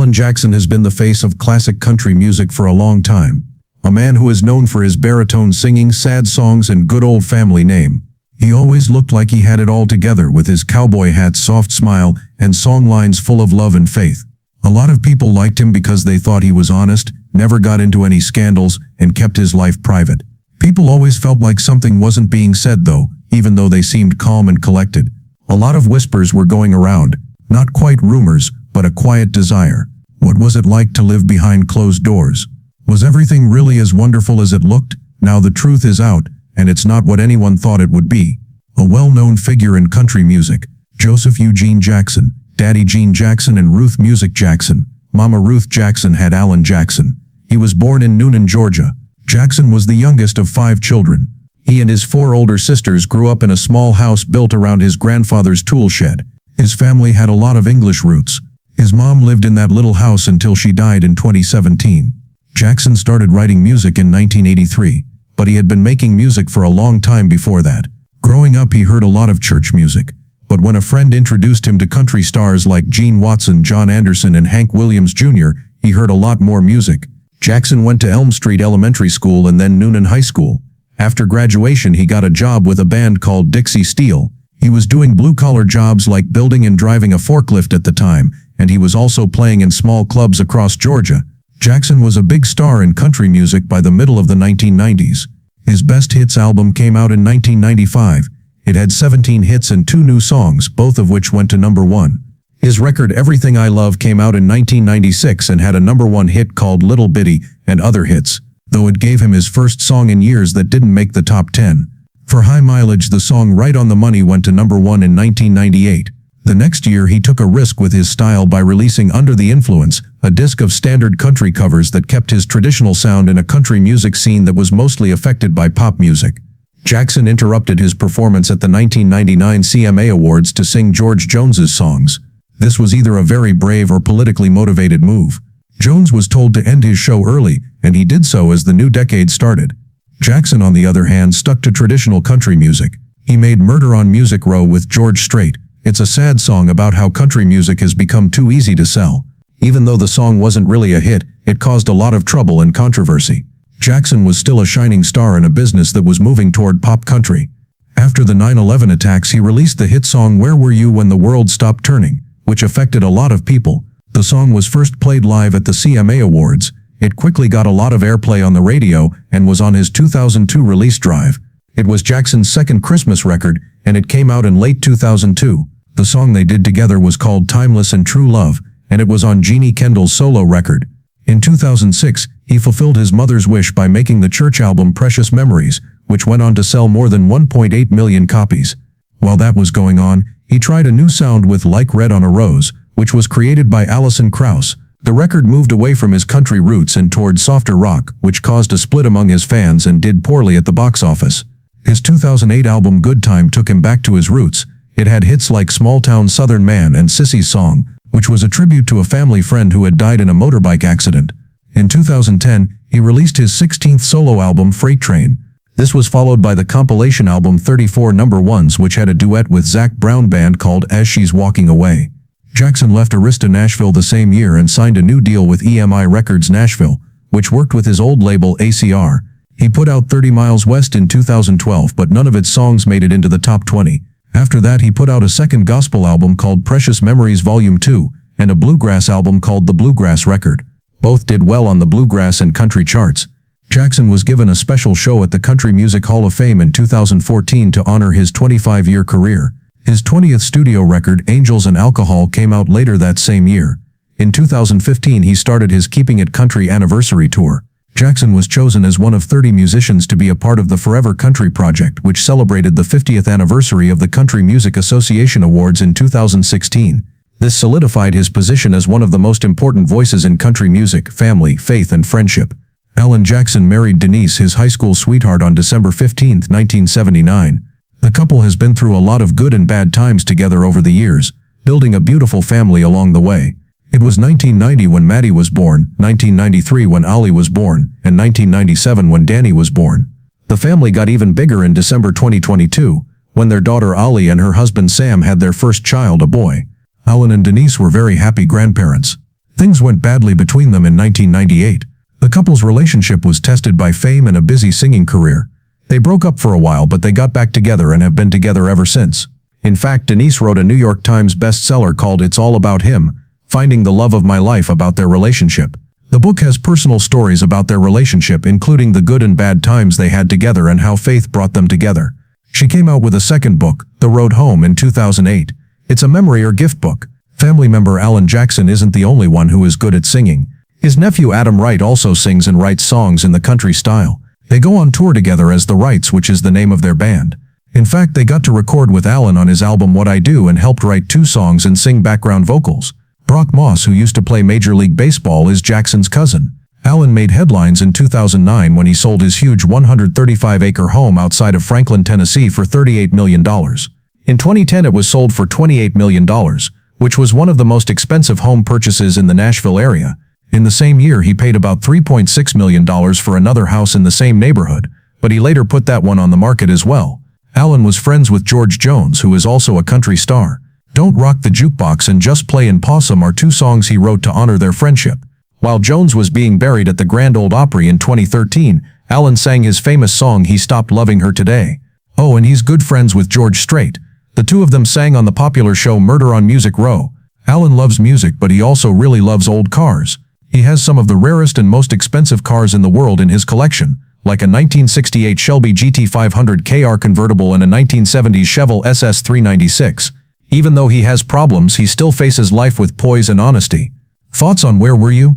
Alan Jackson has been the face of classic country music for a long time. A man who is known for his baritone singing, sad songs, and good old family name. He always looked like he had it all together with his cowboy hat, soft smile, and song lines full of love and faith. A lot of people liked him because they thought he was honest, never got into any scandals, and kept his life private. People always felt like something wasn't being said though, even though they seemed calm and collected. A lot of whispers were going around, not quite rumors, but a quiet desire. What was it like to live behind closed doors? Was everything really as wonderful as it looked? Now the truth is out, and it's not what anyone thought it would be. A well-known figure in country music, Joseph Eugene Jackson, Daddy Gene Jackson and Ruth Music Jackson. Mama Ruth Jackson had Alan Jackson. He was born in Newnan, Georgia. Jackson was the youngest of 5 children. He and his 4 older sisters grew up in a small house built around his grandfather's tool shed. His family had a lot of English roots. His mom lived in that little house until she died in 2017. Jackson started writing music in 1983, but he had been making music for a long time before that. Growing up, he heard a lot of church music. But when a friend introduced him to country stars like Gene Watson, John Anderson, and Hank Williams Jr., he heard a lot more music. Jackson went to Elm Street Elementary School and then Newnan High School. After graduation, he got a job with a band called Dixie Steel. He was doing blue-collar jobs like building and driving a forklift at the time, and he was also playing in small clubs across Georgia. Jackson was a big star in country music by the middle of the 1990s. His Best Hits album came out in 1995. It had 17 hits and 2 new songs, both of which went to number 1. His record Everything I Love came out in 1996 and had a number 1 hit called Little Bitty and other hits, though it gave him his first song in years that didn't make the top 10. For High Mileage, the song Right on the Money went to number 1 in 1998. The next year he took a risk with his style by releasing Under the Influence, a disc of standard country covers that kept his traditional sound in a country music scene that was mostly affected by pop music. Jackson interrupted his performance at the 1999 CMA Awards to sing George Jones's songs. This was either a very brave or politically motivated move. Jones was told to end his show early, and he did so as the new decade started. Jackson, on the other hand, stuck to traditional country music. He made Murder on Music Row with George Strait. It's a sad song about how country music has become too easy to sell. Even though the song wasn't really a hit, it caused a lot of trouble and controversy. Jackson was still a shining star in a business that was moving toward pop country. After the 9/11 attacks, he released the hit song Where Were You When the World Stopped Turning, which affected a lot of people. The song was first played live at the CMA Awards. It quickly got a lot of airplay on the radio and was on his 2002 release drive. It was Jackson's second Christmas record, and it came out in late 2002. The song they did together was called Timeless and True Love, and it was on Jeannie Kendall's solo record. In 2006, he fulfilled his mother's wish by making the church album Precious Memories, which went on to sell more than 1.8 million copies. While that was going on, he tried a new sound with Like Red on a Rose, which was created by Alison Krauss. The record moved away from his country roots and toward softer rock, which caused a split among his fans and did poorly at the box office. His 2008 album Good Time took him back to his roots. It had hits like Small Town Southern Man and Sissy's Song, which was a tribute to a family friend who had died in a motorbike accident. In 2010, he released his 16th solo album Freight Train. This was followed by the compilation album 34 Number Ones, which had a duet with Zac Brown Band called As She's Walking Away. Jackson left Arista Nashville the same year and signed a new deal with EMI Records Nashville, which worked with his old label ACR. He put out 30 Miles West in 2012, but none of its songs made it into the top 20. After that, he put out a second gospel album called Precious Memories Volume 2 and a bluegrass album called The Bluegrass Record. Both did well on the bluegrass and country charts. Jackson was given a special show at the Country Music Hall of Fame in 2014 to honor his 25-year career. His 20th studio record, Angels and Alcohol, came out later that same year. In 2015, he started his Keeping It Country Anniversary Tour. Jackson was chosen as one of 30 musicians to be a part of the Forever Country Project, which celebrated the 50th anniversary of the Country Music Association Awards in 2016. This solidified his position as one of the most important voices in country music, family, faith, and friendship. Alan Jackson married Denise, his high school sweetheart, on December 15, 1979. The couple has been through a lot of good and bad times together over the years, building a beautiful family along the way. It was 1990 when Maddie was born, 1993 when Ollie was born, and 1997 when Danny was born. The family got even bigger in December 2022, when their daughter Ollie and her husband Sam had their first child, a boy. Alan and Denise were very happy grandparents. Things went badly between them in 1998. The couple's relationship was tested by fame and a busy singing career. They broke up for a while, but they got back together and have been together ever since. In fact, Denise wrote a New York Times bestseller called It's All About Him, Finding the Love of My Life about their relationship. The book has personal stories about their relationship, including the good and bad times they had together and how faith brought them together. She came out with a second book, The Road Home, in 2008. It's a memory or gift book. Family member Alan Jackson isn't the only one who is good at singing. His nephew Adam Wright also sings and writes songs in the country style. They go on tour together as the Wrights, which is the name of their band. In fact, they got to record with Alan on his album What I Do and helped write 2 songs and sing background vocals. Brock Moss, who used to play Major League Baseball, is Jackson's cousin. Alan made headlines in 2009 when he sold his huge 135-acre home outside of Franklin, Tennessee for $38 million. In 2010 it was sold for $28 million, which was one of the most expensive home purchases in the Nashville area. In the same year he paid about $3.6 million for another house in the same neighborhood, but he later put that one on the market as well. Alan was friends with George Jones, who is also a country star. Don't Rock the Jukebox and Just Play in Possum are 2 songs he wrote to honor their friendship. While Jones was being buried at the Grand Ole Opry in 2013, Alan sang his famous song He Stopped Loving Her Today. Oh, and he's good friends with George Strait. The 2 of them sang on the popular show Murder on Music Row. Alan loves music, but he also really loves old cars. He has some of the rarest and most expensive cars in the world in his collection, like a 1968 Shelby GT500 KR convertible and a 1970s Chevelle SS 396. Even though he has problems, he still faces life with poise and honesty. Thoughts on Where Were You?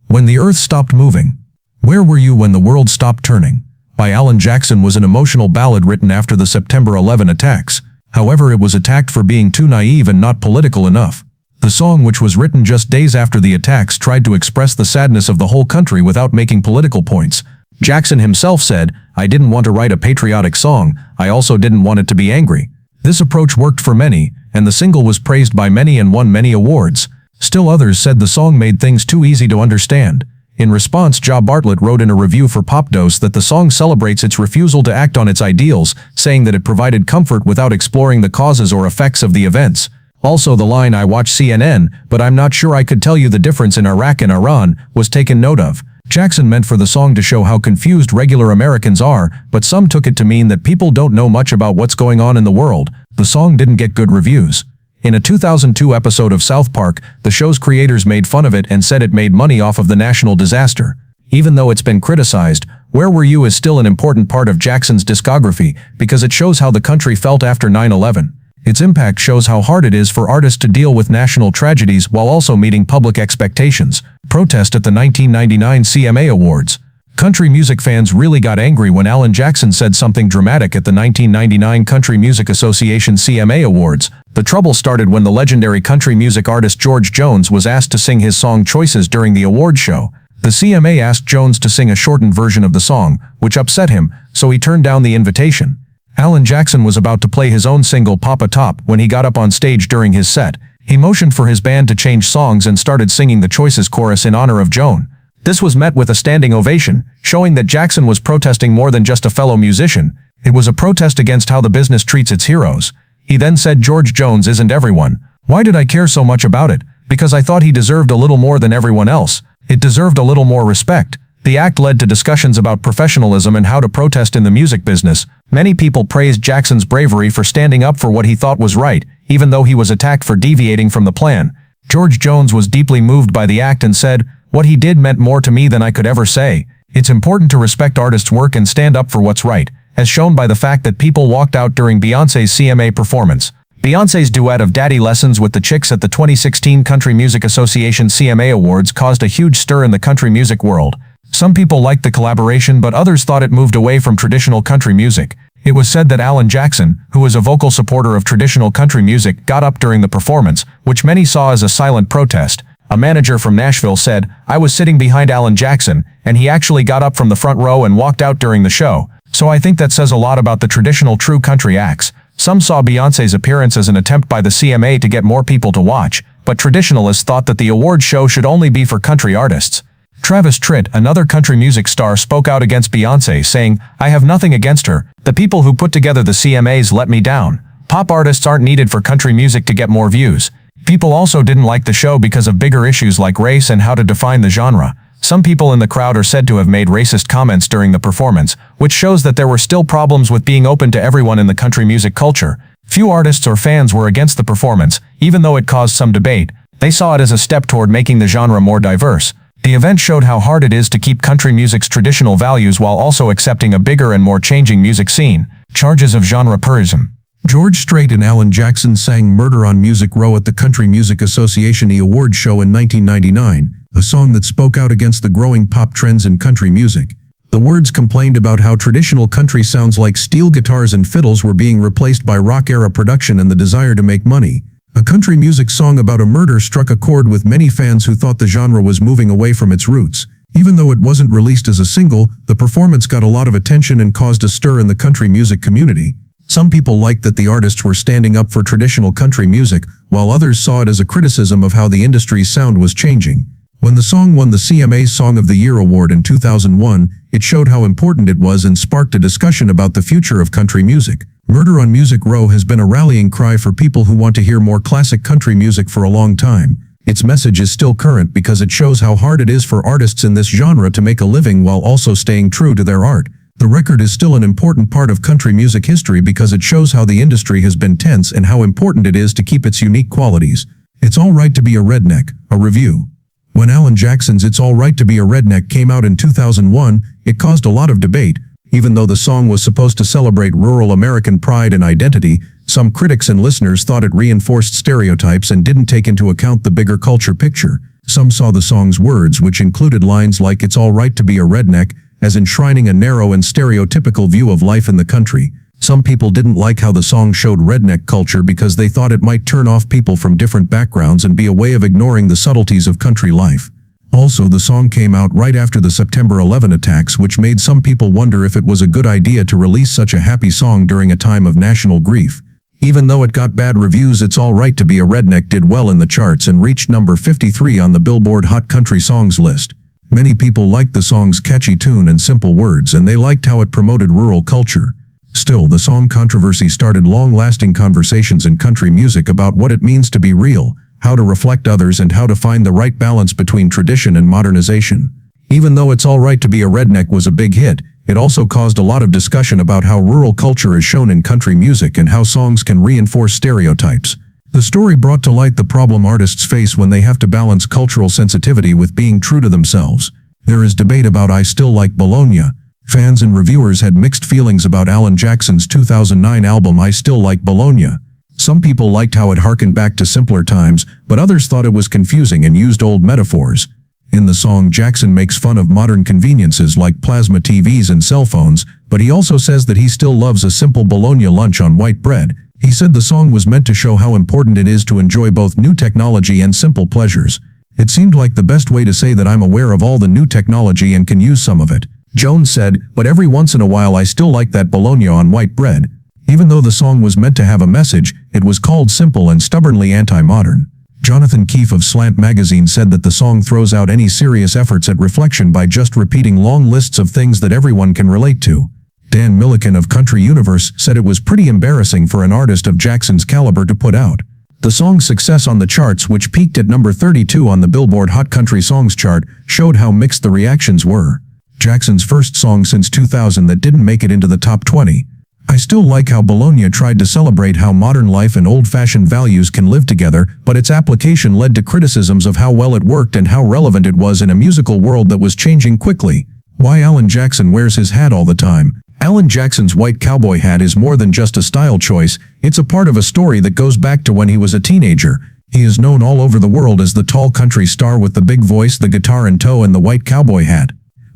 When the Earth Stopped Moving. Where Were You When the World Stopped Turning? By Alan Jackson was an emotional ballad written after the September 11 attacks. However, it was attacked for being too naive and not political enough. The song, which was written just days after the attacks, tried to express the sadness of the whole country without making political points. Jackson himself said, "I didn't want to write a patriotic song, I also didn't want it to be angry." This approach worked for many, and the single was praised by many and won many awards. Still others said the song made things too easy to understand. In response, Ja Bartlett wrote in a review for Popdose that the song celebrates its refusal to act on its ideals, saying that it provided comfort without exploring the causes or effects of the events. Also, the line "I watch CNN, but I'm not sure I could tell you the difference in Iraq and Iran" was taken note of. Jackson meant for the song to show how confused regular Americans are, but some took it to mean that people don't know much about what's going on in the world. The song didn't get good reviews. In a 2002 episode of South Park, the show's creators made fun of it and said it made money off of the national disaster. Even though it's been criticized, Where Were You is still an important part of Jackson's discography because it shows how the country felt after 9/11. Its impact shows how hard it is for artists to deal with national tragedies while also meeting public expectations. Protest at the 1999 CMA Awards. Country music fans really got angry when Alan Jackson said something dramatic at the 1999 Country Music Association CMA Awards. The trouble started when the legendary country music artist George Jones was asked to sing his song Choices during the award show. The CMA asked Jones to sing a shortened version of the song, which upset him, so he turned down the invitation. Alan Jackson was about to play his own single Papa Top when he got up on stage during his set. He motioned for his band to change songs and started singing the Choices chorus in honor of Joan. This was met with a standing ovation, showing that Jackson was protesting more than just a fellow musician. It was a protest against how the business treats its heroes. He then said, "George Jones isn't everyone. Why did I care so much about it? Because I thought he deserved a little more than everyone else. It deserved a little more respect." The act led to discussions about professionalism and how to protest in the music business. Many people praised Jackson's bravery for standing up for what he thought was right, even though he was attacked for deviating from the plan. George Jones was deeply moved by the act and said, "What he did meant more to me than I could ever say. It's important to respect artists' work and stand up for what's right, as shown by the fact that people walked out during Beyoncé's CMA performance." Beyoncé's duet of Daddy Lessons with the Chicks at the 2016 Country Music Association CMA Awards caused a huge stir in the country music world. Some people liked the collaboration, but others thought it moved away from traditional country music. It was said that Alan Jackson, who is a vocal supporter of traditional country music, got up during the performance, which many saw as a silent protest. A manager from Nashville said, "I was sitting behind Alan Jackson, and he actually got up from the front row and walked out during the show. So I think that says a lot about the traditional true country acts." Some saw Beyoncé's appearance as an attempt by the CMA to get more people to watch, but traditionalists thought that the award show should only be for country artists. Travis Tritt, another country music star, spoke out against Beyoncé, saying, "I have nothing against her. The people who put together the CMAs let me down. Pop artists aren't needed for country music to get more views." People also didn't like the show because of bigger issues like race and how to define the genre. Some people in the crowd are said to have made racist comments during the performance, which shows that there were still problems with being open to everyone in the country music culture. Few artists or fans were against the performance, even though it caused some debate. They saw it as a step toward making the genre more diverse. The event showed how hard it is to keep country music's traditional values while also accepting a bigger and more changing music scene. Charges of genre purism. George Strait and Alan Jackson sang Murder on Music Row at the Country Music Association Awards show in 1999, a song that spoke out against the growing pop trends in country music. The words complained about how traditional country sounds like steel guitars and fiddles were being replaced by rock-era production and the desire to make money. A country music song about a murder struck a chord with many fans who thought the genre was moving away from its roots. Even though it wasn't released as a single, the performance got a lot of attention and caused a stir in the country music community. Some people liked that the artists were standing up for traditional country music, while others saw it as a criticism of how the industry's sound was changing. When the song won the CMA Song of the Year award in 2001, it showed how important it was and sparked a discussion about the future of country music. Murder on Music Row has been a rallying cry for people who want to hear more classic country music for a long time. Its message is still current because it shows how hard it is for artists in this genre to make a living while also staying true to their art. The record is still an important part of country music history because it shows how the industry has been tense and how important it is to keep its unique qualities. It's All Right to Be a Redneck, a review. When Alan Jackson's It's All Right to Be a Redneck came out in 2001, it caused a lot of debate. Even though the song was supposed to celebrate rural American pride and identity, some critics and listeners thought it reinforced stereotypes and didn't take into account the bigger culture picture. Some saw the song's words, which included lines like "It's all right to be a redneck," as enshrining a narrow and stereotypical view of life in the country. Some people didn't like how the song showed redneck culture because they thought it might turn off people from different backgrounds and be a way of ignoring the subtleties of country life. Also, the song came out right after the September 11 attacks, which made some people wonder if it was a good idea to release such a happy song during a time of national grief. Even though it got bad reviews, It's All Right to Be a Redneck did well in the charts and reached number 53 on the Billboard Hot Country Songs list. Many people liked the song's catchy tune and simple words, and they liked how it promoted rural culture. Still, the song controversy started long-lasting conversations in country music about what it means to be real, how to reflect others, and how to find the right balance between tradition and modernization. Even though It's All Right to Be a Redneck was a big hit, it also caused a lot of discussion about how rural culture is shown in country music and how songs can reinforce stereotypes. The story brought to light the problem artists face when they have to balance cultural sensitivity with being true to themselves. There is debate about I Still Like Bologna. Fans and reviewers had mixed feelings about Alan Jackson's 2009 album I Still Like Bologna. Some people liked how it harkened back to simpler times, but others thought it was confusing and used old metaphors. In the song, Jackson makes fun of modern conveniences like plasma TVs and cell phones, but he also says that he still loves a simple Bologna lunch on white bread. He said the song was meant to show how important it is to enjoy both new technology and simple pleasures. It seemed like the best way to say that I'm aware of all the new technology and can use some of it. Jones said, but every once in a while I still like that Bologna on white bread. Even though the song was meant to have a message, it was called simple and stubbornly anti-modern. Jonathan Keefe of Slant Magazine said that the song throws out any serious efforts at reflection by just repeating long lists of things that everyone can relate to. Dan Millican of Country Universe said it was pretty embarrassing for an artist of Jackson's caliber to put out. The song's success on the charts, which peaked at number 32 on the Billboard Hot Country Songs chart, showed how mixed the reactions were. Jackson's first song since 2000 that didn't make it into the top 20. I Still Like How Bologna tried to celebrate how modern life and old-fashioned values can live together, but its application led to criticisms of how well it worked and how relevant it was in a musical world that was changing quickly. Why Alan Jackson wears his hat all the time. Alan Jackson's white cowboy hat is more than just a style choice, it's a part of a story that goes back to when he was a teenager. He is known all over the world as the tall country star with the big voice, the guitar in tow, and the white cowboy hat.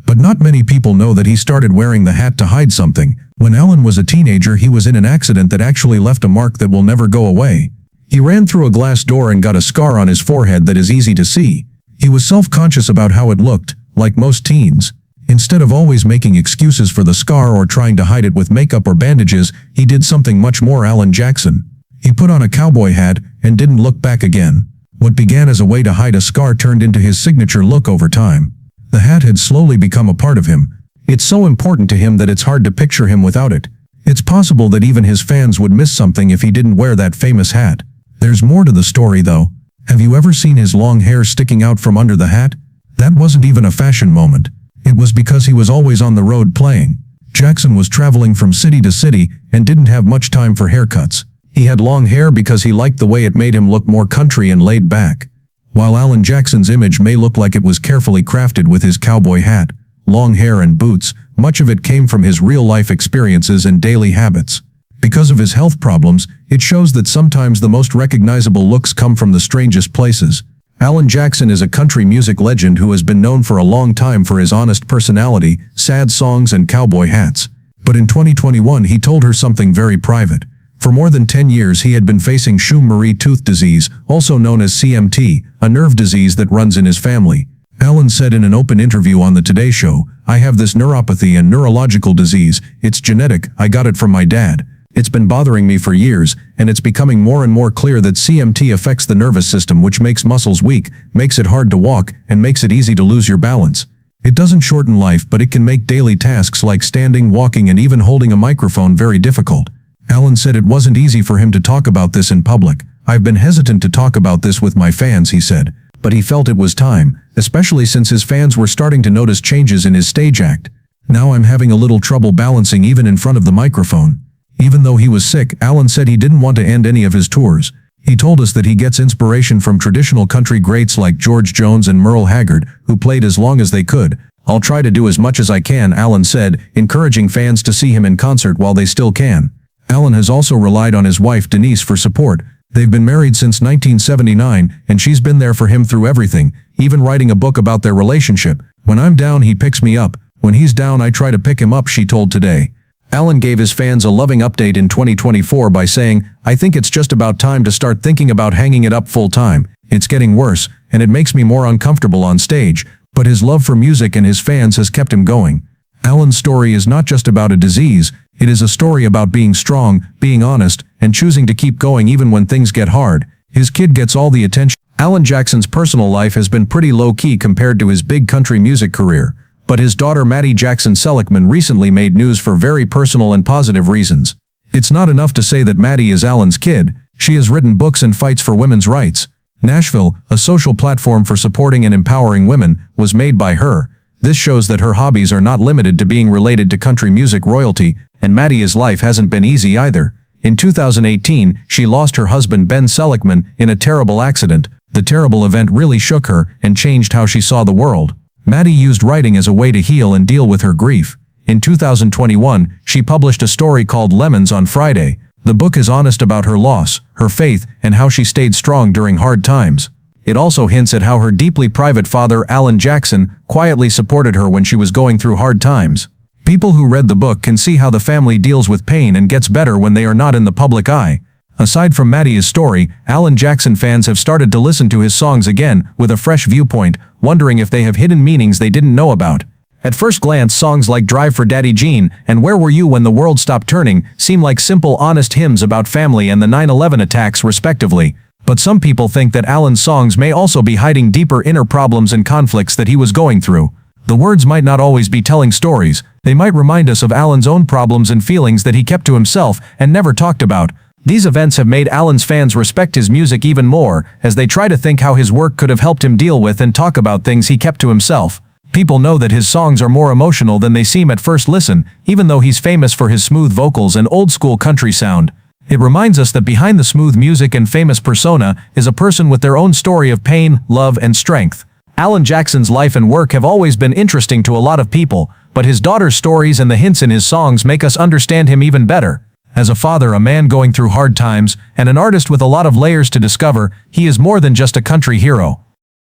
But not many people know that he started wearing the hat to hide something. When Alan was a teenager, he was in an accident that actually left a mark that will never go away. He ran through a glass door and got a scar on his forehead that is easy to see. He was self-conscious about how it looked, like most teens. Instead of always making excuses for the scar or trying to hide it with makeup or bandages, he did something much more Alan Jackson. He put on a cowboy hat and didn't look back again. What began as a way to hide a scar turned into his signature look over time. The hat had slowly become a part of him. It's so important to him that it's hard to picture him without it. It's possible that even his fans would miss something if he didn't wear that famous hat. There's more to the story though. Have you ever seen his long hair sticking out from under the hat? That wasn't even a fashion moment. It was because he was always on the road playing. Jackson was traveling from city to city and didn't have much time for haircuts. He had long hair because he liked the way it made him look more country and laid back. While Alan Jackson's image may look like it was carefully crafted with his cowboy hat, long hair and boots, much of it came from his real-life experiences and daily habits. Because of his health problems, it shows that sometimes the most recognizable looks come from the strangest places. Alan Jackson is a country music legend who has been known for a long time for his honest personality, sad songs and cowboy hats. But in 2021 he told her something very private. For more than 10 years he had been facing Schum-Marie tooth disease, also known as CMT, a nerve disease that runs in his family. Alan said in an open interview on The Today Show, "I have this neuropathy and neurological disease. It's genetic, I got it from my dad. It's been bothering me for years, and it's becoming more and more clear that CMT affects the nervous system, which makes muscles weak, makes it hard to walk, and makes it easy to lose your balance. It doesn't shorten life, but it can make daily tasks like standing, walking, and even holding a microphone very difficult." Alan said it wasn't easy for him to talk about this in public. "I've been hesitant to talk about this with my fans," he said, but he felt it was time, especially since his fans were starting to notice changes in his stage act. "Now I'm having a little trouble balancing even in front of the microphone." Even though he was sick, Alan said he didn't want to end any of his tours. He told us that he gets inspiration from traditional country greats like George Jones and Merle Haggard, who played as long as they could. "I'll try to do as much as I can," Alan said, encouraging fans to see him in concert while they still can. Alan has also relied on his wife Denise for support. They've been married since 1979, and she's been there for him through everything, even writing a book about their relationship. "When I'm down, he picks me up. When he's down, I try to pick him up," she told Today. Alan gave his fans a loving update in 2024 by saying, "I think it's just about time to start thinking about hanging it up full time. It's getting worse, and it makes me more uncomfortable on stage," but his love for music and his fans has kept him going. Alan's story is not just about a disease, it is a story about being strong, being honest, and choosing to keep going even when things get hard. His kid gets all the attention. Alan Jackson's personal life has been pretty low-key compared to his big country music career, but his daughter Maddie Jackson Seligman recently made news for very personal and positive reasons. It's not enough to say that Maddie is Alan's kid. She has written books and fights for women's rights. Nashville, a social platform for supporting and empowering women, was made by her. This shows that her hobbies are not limited to being related to country music royalty, and Maddie's life hasn't been easy either. In 2018, she lost her husband Ben Seligman in a terrible accident. The terrible event really shook her and changed how she saw the world. Maddie used writing as a way to heal and deal with her grief. In 2021, she published a story called Lemons on Friday. The book is honest about her loss, her faith, and how she stayed strong during hard times. It also hints at how her deeply private father, Alan Jackson, quietly supported her when she was going through hard times. People who read the book can see how the family deals with pain and gets better when they are not in the public eye. Aside from Maddie's story, Alan Jackson fans have started to listen to his songs again with a fresh viewpoint, wondering if they have hidden meanings they didn't know about. At first glance, songs like Drive for Daddy Jean and Where Were You When the World Stopped Turning seem like simple, honest hymns about family and the 9/11 attacks, respectively. But some people think that Alan's songs may also be hiding deeper inner problems and conflicts that he was going through. The words might not always be telling stories. They might remind us of Alan's own problems and feelings that he kept to himself and never talked about. These events have made Alan's fans respect his music even more, as they try to think how his work could have helped him deal with and talk about things he kept to himself. People know that his songs are more emotional than they seem at first listen, even though he's famous for his smooth vocals and old-school country sound. It reminds us that behind the smooth music and famous persona is a person with their own story of pain, love, and strength. Alan Jackson's life and work have always been interesting to a lot of people, but his daughter's stories and the hints in his songs make us understand him even better. As a father, a man going through hard times, and an artist with a lot of layers to discover, he is more than just a country hero.